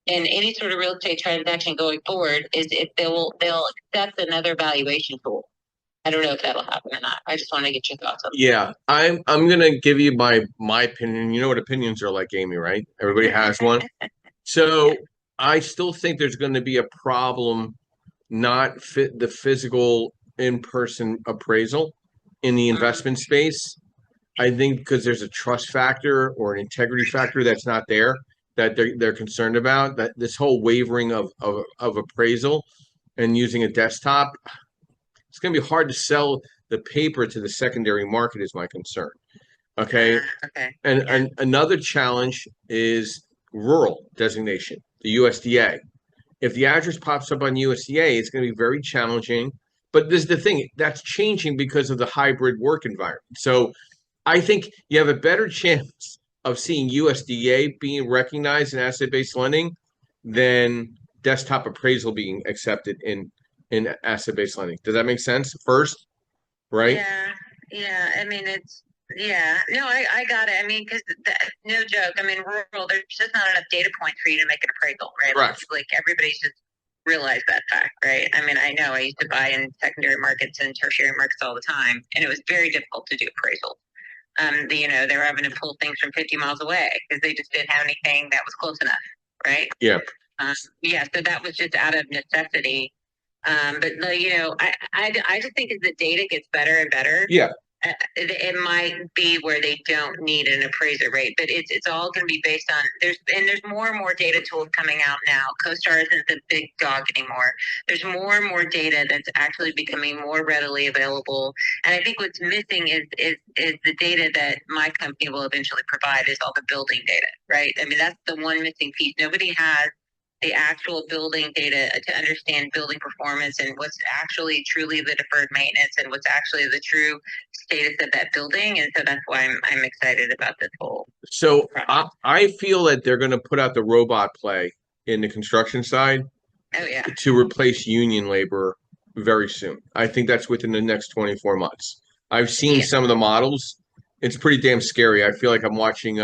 in any sort of real estate transaction going forward, is if they'll accept another valuation tool. I don't know if that'll happen or not. I just want to get your thoughts on that. Yeah, I'm gonna give you my opinion. You know what opinions are like, Amy, right? Everybody has one. So I still think there's going to be a problem not fit the physical in-person appraisal in the investment space. I think because there's a trust factor or an integrity factor that's not there. that they're concerned about, that this whole wavering of appraisal and using a desktop, it's going to be hard to sell the paper to the secondary market is my concern. Okay. Okay. And another challenge is rural designation, the USDA. If the address pops up on USDA, it's going to be very challenging. But this is the thing that's changing because of the hybrid work environment. So I think you have a better chance of seeing USDA being recognized in asset-based lending than desktop appraisal being accepted in asset-based lending. Does that make sense? First, right? Yeah, yeah. I mean, yeah. No, I got it. I mean, because no joke. I mean, rural, there's just not enough data points for you to make an appraisal, right? Correct. Like everybody's just realized that fact, right? I mean, I know I used to buy in secondary markets and tertiary markets all the time, and it was very difficult to do appraisals. They were having to pull things from 50 miles away because they just didn't have anything that was close enough, right? Yeah. Yeah, so that was just out of necessity. But I just think as the data gets better and better, Yeah. It might be where they don't need an appraiser rate, but it's all going to be based on there's more and more data tools coming out now. CoStar isn't the big dog anymore. There's more and more data that's actually becoming more readily available, and I think what's missing is the data that my company will eventually provide is all the building data, right? I mean that's the one missing piece. Nobody has the actual building data to understand building performance and what's actually truly the deferred maintenance and what's actually the true status of that building. And so that's why I'm excited about this whole. So I feel that they're going to put out the robot play in the construction side to replace union labor very soon. I think that's within the next 24 months. I've seen some of the models. It's pretty damn scary. I feel like I'm watching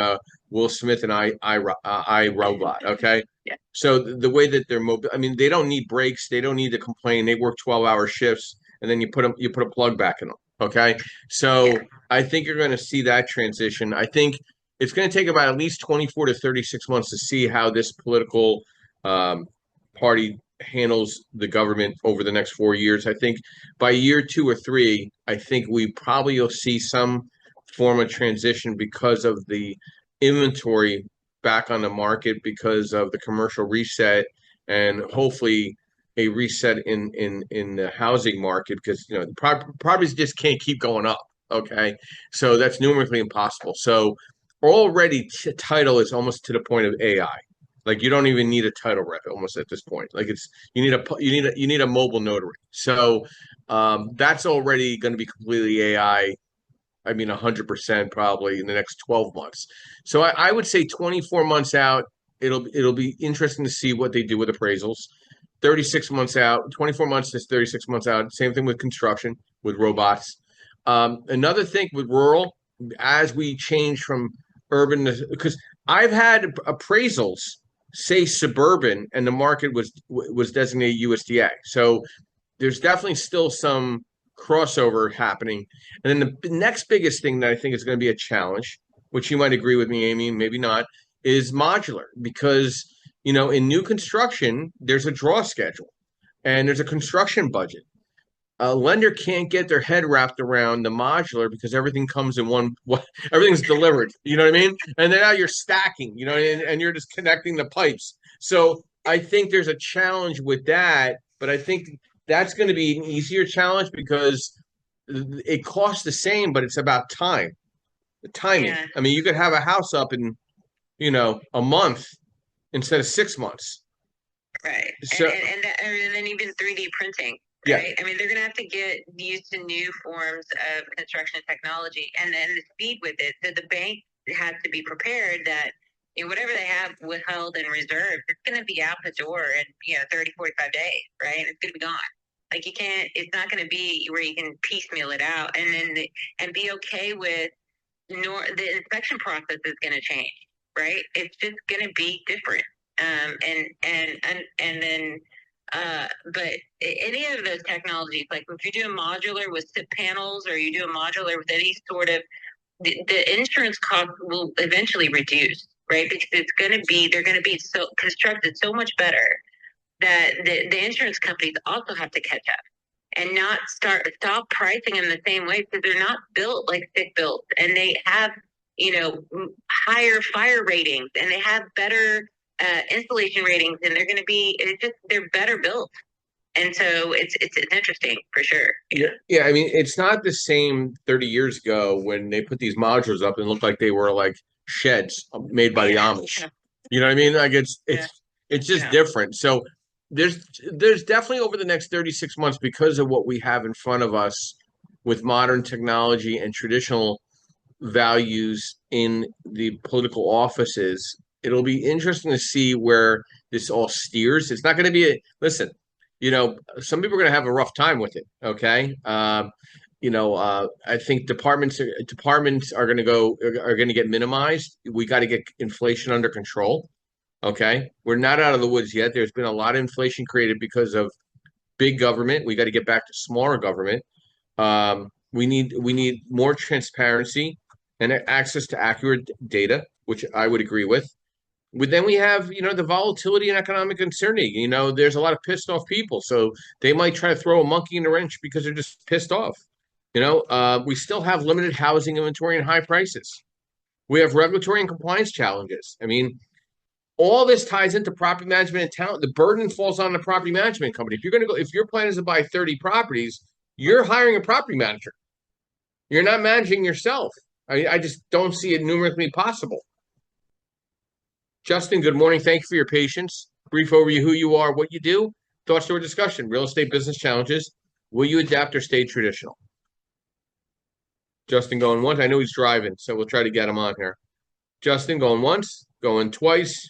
Will Smith and I Robot. Okay. Yeah. So the way that they're mobile, I mean, they don't need breaks. They don't need to complain. They work 12-hour shifts, and then you put a plug back in them. Okay. So I think you're going to see that transition. I think it's going to take about at least 24 to 36 months to see how this political party handles the government over the next 4 years. I think by year 2 or 3, I think we probably will see some form of transition because of the inventory back on the market because of the commercial reset and hopefully a reset in the housing market because the properties just can't keep going up. Okay, so that's numerically impossible. So already title is almost to the point of AI. Like you don't even need a title rep almost at this point. Like you need a mobile notary. So that's already going to be completely AI. I mean, 100% probably in the next 12 months. So I would say 24 months out, it'll be interesting to see what they do with appraisals. 36 months out, 24 months to 36 months out. Same thing with construction, with robots. Another thing with rural, as we change from urban, because I've had appraisals say suburban, and the market was designated USDA. So there's definitely still some crossover happening. And then the next biggest thing that I think is going to be a challenge, which you might agree with me, Amy, and maybe not, is modular because in new construction, there's a draw schedule and there's a construction budget. A lender can't get their head wrapped around the modular because everything comes in everything's delivered. You know what I mean? And then now you're stacking, and you're just connecting the pipes. So I think there's a challenge with that, but I think that's going to be an easier challenge because it costs the same, but it's about the timing. Yeah. I mean, you could have a house up in, a month instead of 6 months. Right. So, and then even 3D printing. Right. Yeah. I mean, they're going to have to get used to new forms of construction technology and then the speed with it. So the bank has to be prepared that whatever they have withheld and reserved, it's going to be out the door in 30, 45 days. Right. And it's going to be gone. Like it's not going to be where you can piecemeal it out and be okay with the inspection process is going to change. Right. It's just going to be different. But any of those technologies, like if you do a modular with SIP panels or you do a modular with any sort of, the insurance cost will eventually reduce, right? Because they're going to be so constructed so much better that the insurance companies also have to catch up and not stop pricing them the same way because they're not built like stick built and they have higher fire ratings and they have better installation ratings, and they're going to be, they're better built. And so it's interesting for sure. Yeah. I mean, it's not the same 30 years ago when they put these modules up and looked like they were like sheds made by the Amish. Yeah. You know what I mean? Like it's just different. So there's definitely over the next 36 months, because of what we have in front of us with modern technology and traditional values in the political offices, it'll be interesting to see where this all steers. It's not going to be listen, some people are going to have a rough time with it. Okay. I think departments are going to get minimized. We got to get inflation under control. Okay. We're not out of the woods yet. There's been a lot of inflation created because of big government. We got to get back to smaller government. We need more transparency and access to accurate data, which I would agree with. But then we have, the volatility and economic uncertainty. There's a lot of pissed off people, so they might try to throw a monkey in the wrench because they're just pissed off. We still have limited housing inventory and high prices. We have regulatory and compliance challenges. I mean, all this ties into property management and talent. The burden falls on the property management company. If your plan is to buy 30 properties, you're hiring a property manager. You're not managing yourself. I just don't see it numerically possible. Justin, good morning. Thank you for your patience. Brief overview: who you are, what you do, thoughts to our discussion, real estate business challenges. Will you adapt or stay traditional? Justin going once. I know he's driving, so we'll try to get him on here. Justin going once, going twice.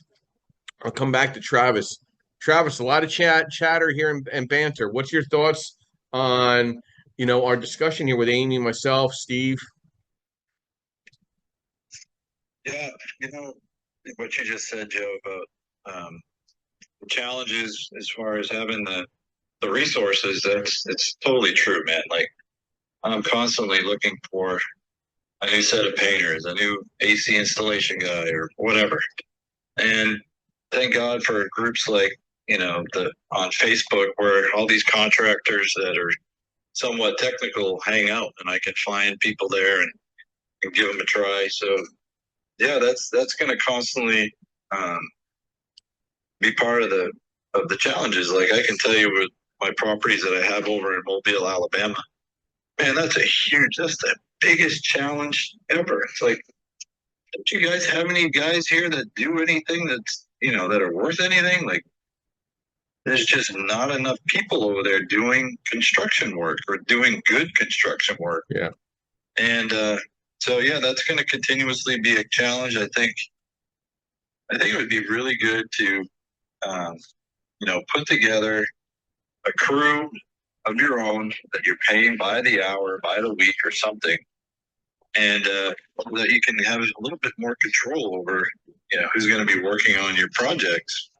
I'll come back to Travis. Travis, a lot of chatter here and banter. What's your thoughts on, our discussion here with Amy, myself, Steve? Yeah, what you just said, Joe, about the challenges as far as having the resources, it's totally true, man. Like, I'm constantly looking for a new set of painters, a new AC installation guy, or whatever. And thank God for groups like, on Facebook, where all these contractors that are somewhat technical hang out, and I can find people there and give them a try. So yeah, that's going to constantly be part of the challenges. Like, I can tell you with my properties that I have over in Mobile, Alabama, man, that's the biggest challenge ever. It's like, don't you guys have any guys here that do anything that's, that are worth anything? Like, there's just not enough people over there doing construction work or doing good construction work. Yeah. And so, yeah, that's going to continuously be a challenge. I think it would be really good to, put together a crew of your own that you're paying by the hour, by the week, or something, and that you can have a little bit more control over, who's going to be working on your projects,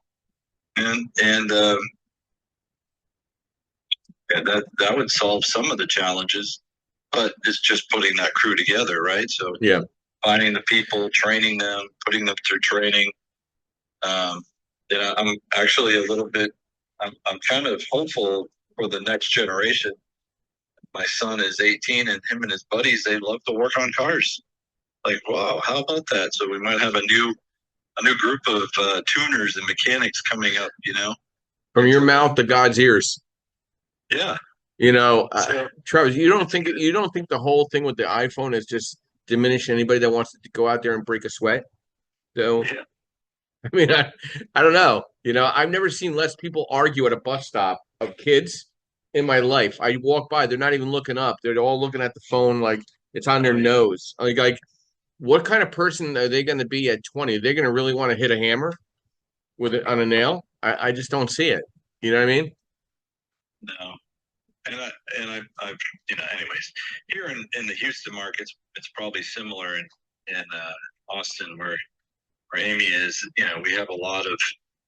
and that would solve some of the challenges. But it's just putting that crew together, right? So yeah, finding the people, training them, putting them through training. I'm actually I'm kind of hopeful for the next generation. My son is 18, and him and his buddies, they love to work on cars. Like, wow, how about that? So we might have a new group of tuners and mechanics coming up. From your mouth to God's ears. Yeah. Travis, you don't think the whole thing with the iPhone is just diminish anybody that wants to go out there and break a sweat? So, yeah. I mean, I don't know. I've never seen less people argue at a bus stop of kids in my life. I walk by, they're not even looking up. They're all looking at the phone like it's on their nose. Like, what kind of person are they going to be at 20? Are they going to really want to hit a hammer with it on a nail? I just don't see it. You know what I mean? No. And I've anyways, here in the Houston markets, it's probably similar in Austin where Amy is. We have a lot of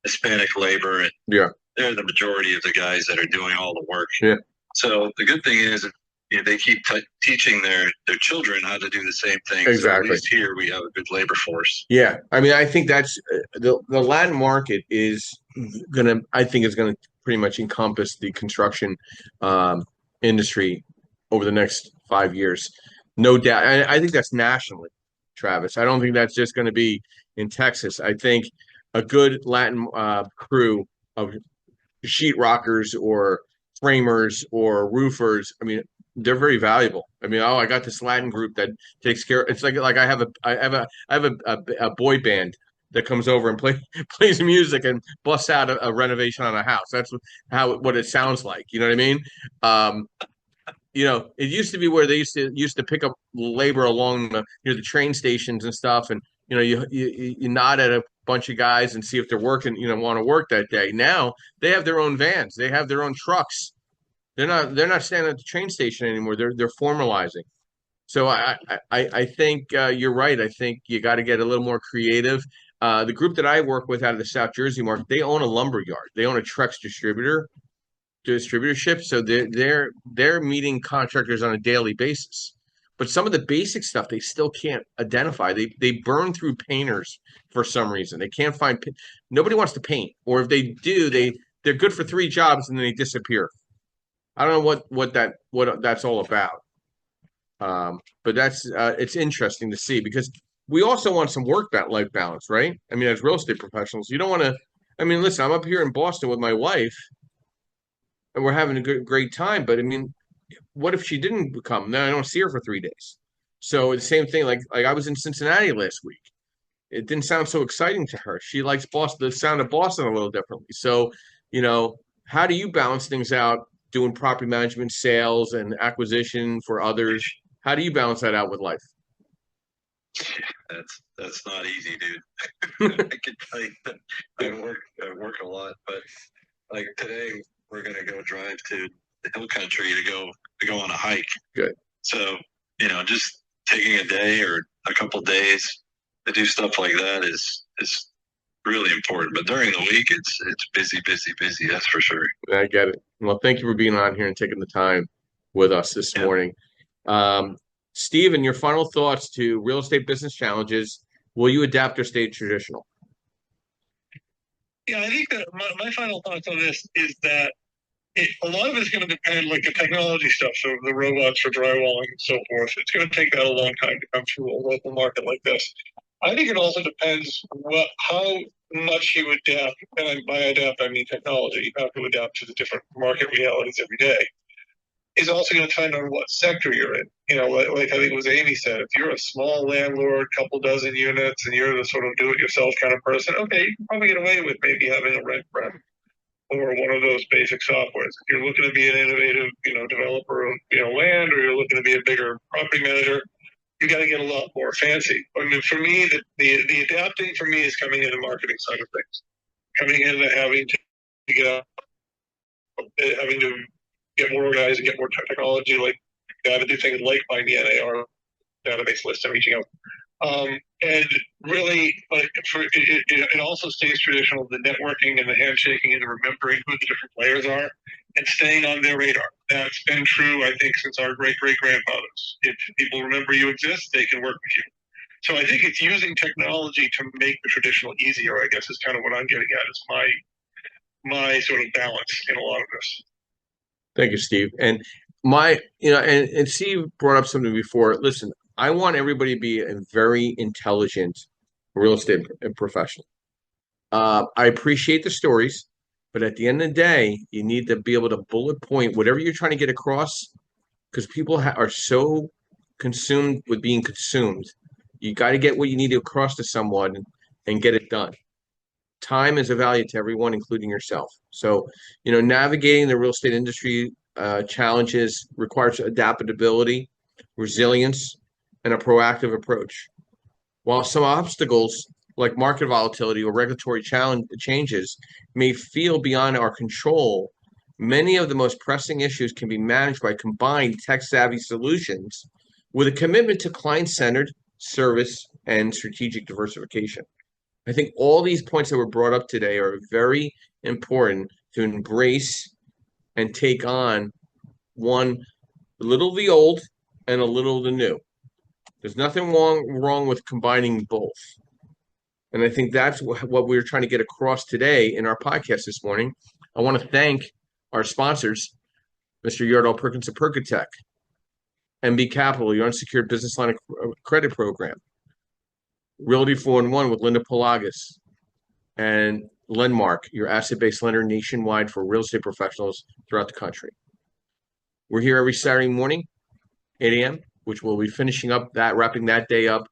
Hispanic labor, and they're the majority of the guys that are doing all the work. Yeah. So the good thing is, they keep teaching their children how to do the same thing. Exactly. So at least here we have a good labor force. Yeah, I mean, I think that's the Latin market is gonna pretty much encompass the construction industry over the next 5 years, no doubt. And I think that's nationally. Travis. I don't think that's just going to be in Texas. I think a good Latin crew of sheetrockers or framers or roofers, I mean, they're very valuable. I mean, I got this Latin group that takes care. It's like I have a boy band that comes over and plays music and busts out a renovation on a house. That's what it sounds like. You know what I mean? It used to be where they used to pick up labor along the train stations and stuff, and you nod at a bunch of guys and see if they're working, want to work that day. Now they have their own vans, they have their own trucks. They're not standing at the train station anymore. They're formalizing. So I think you're right. I think you got to get a little more creative. The group that I work with out of the South Jersey market, they own a lumber yard. They own a Trex distributorship, so they're meeting contractors on a daily basis. But some of the basic stuff they still can't identify. They burn through painters for some reason. They can't find. Nobody wants to paint, or if they do, they're good for 3 jobs and then they disappear. I don't know what that's all about. But it's interesting to see because we also want some life balance, right? I mean, as real estate professionals, you don't want to. I mean, listen, I'm up here in Boston with my wife, and we're having a great time. But I mean, what if she didn't come? Then I don't see her for 3 days. So the same thing. Like I was in Cincinnati last week. It didn't sound so exciting to her. She likes Boston, the sound of Boston a little differently. So, how do you balance things out doing property management, sales, and acquisition for others? How do you balance that out with life? That's not easy, dude. I can tell you that I work a lot, but like today we're gonna go drive to the hill country to go on a hike. Good. So, just taking a day or a couple days to do stuff like that is really important. But during the week it's busy, that's for sure. I get it. Well, thank you for being on here and taking the time with us this morning. Steven, your final thoughts to real estate business challenges. Will you adapt or stay traditional? Yeah, I think that my final thoughts on this is that a lot of it's going to depend, like the technology stuff, so the robots for drywalling and so forth. It's going to take that a long time to come through a local market like this. I think it also depends how much you adapt, and by adapt I mean technology. You have to adapt to the different market realities every day. Is also going to depend on what sector you're in. Like I think it was Amy said, if you're a small landlord, couple dozen units, and you're the sort of do-it-yourself kind of person, okay, you can probably get away with maybe having a rent rep or one of those basic softwares. If you're looking to be an innovative, developer of land, or you're looking to be a bigger property manager, you got to get a lot more fancy. I mean, for me, the adapting for me is coming in the marketing side of things, coming in and having to get more organized and get more technology, like to do things like find the NAR database list and reaching out. And really, it also stays traditional, the networking and the handshaking and the remembering who the different players are and staying on their radar. That's been true, I think, since our great-great-grandfathers. If people remember you exist, they can work with you. So I think it's using technology to make the traditional easier, I guess, is kind of what I'm getting at. It's my sort of balance in a lot of this. Thank you, Steve. And and Steve brought up something before. Listen, I want everybody to be a very intelligent real estate professional. I appreciate the stories, but at the end of the day, you need to be able to bullet point whatever you're trying to get across, because people are so consumed with being consumed. You got to get what you need to across to someone and get it done. Time is a value to everyone, including yourself. So, navigating the real estate industry challenges requires adaptability, resilience, and a proactive approach. While some obstacles like market volatility or regulatory changes may feel beyond our control, many of the most pressing issues can be managed by combined tech-savvy solutions with a commitment to client-centered service and strategic diversification. I think all these points that were brought up today are very important to embrace and take on a little of the old and a little of the new. There's nothing wrong with combining both. And I think that's what we're trying to get across today in our podcast this morning. I want to thank our sponsors, Mr. Yardall Perkins of Perkatech, MB Capital, your unsecured business line of credit program, Realty 4-in-1 with Linda Pelagas, and Lendmark, your asset-based lender nationwide for real estate professionals throughout the country. We're here every Saturday morning, 8 a.m., which we'll be finishing up that, wrapping that day up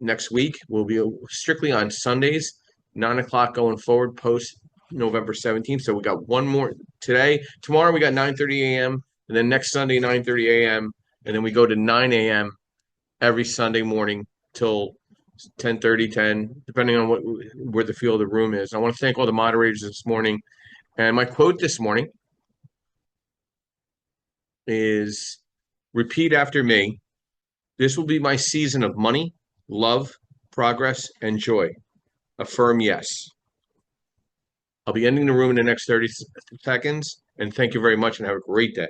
next week. We'll be strictly on Sundays, 9 o'clock going forward, post November 17th. So we got one more today. Tomorrow we got 9:30 a.m. and then next Sunday 9:30 a.m. and then we go to 9 a.m. every Sunday morning till 10:30, 10, depending on where the feel of the room is. I want to thank all the moderators this morning. And my quote this morning is, repeat after me. This will be my season of money, love, progress, and joy. Affirm yes. I'll be ending the room in the next 30 seconds. And thank you very much and have a great day.